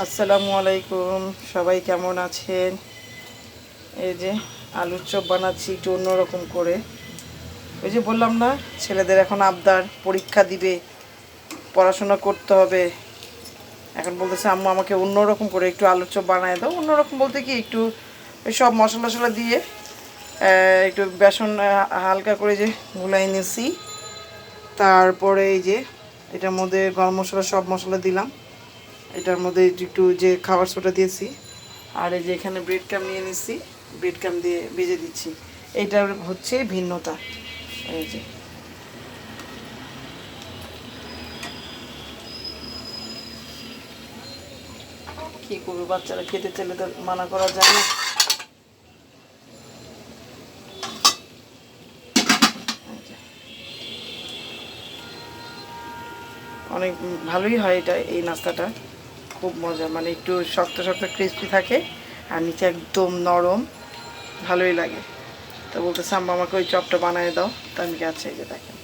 আসসালামু আলাইকুম, সবাই কেমন আছেন? এই যে আলুর চপ বানাচ্ছি একটু অন্যরকম করে। ওই যে বললাম না, ছেলেদের এখন আবদার, পরীক্ষা দিবে, পড়াশোনা করতে হবে। এখন বলতেছে আম্মু আমাকে অন্যরকম করে একটু আলুর চপ বানায় দাও। অন্যরকম বলতে কি, একটু ওই সব মশলা টশলা দিয়ে একটু বেসন হালকা করে যে গুলাই নিয়েছি। তারপরে এই যে এটার মধ্যে গরম মশলা, সব মশলা দিলাম। এটার মধ্যে একটু যে খাবার সোডা দিয়েছি, আর এই যে এখানে ব্রেড ক্রাম নিয়ে নিচ্ছি, ব্রেড ক্রাম দিয়ে ভেজে দিচ্ছি। এইটার হচ্ছে ভিন্নতা। এই যে কী করবো, বাচ্চারা খেতে চাইলে তো মানা করা যায় না। অনেক ভালোই হয় এটা, এই নাস্তাটা খুব মজা, মানে একটু শক্ত শক্ত ক্রিস্পি থাকে আর নিচে একদম নরম, ভালোই লাগে। তো বলতেছে আম্মা আমাকে ওই চপটা বানিয়ে দাও। তো আমি গেছে, এই যে দেখেন।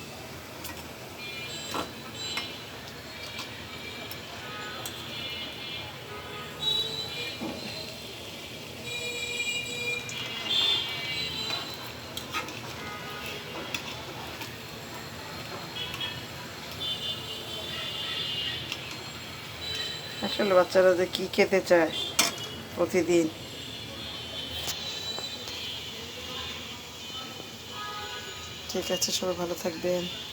আসলে বাচ্চারা যে কী খেতে চায় প্রতিদিন। ঠিক আছে, সবাই ভালো থাকবেন।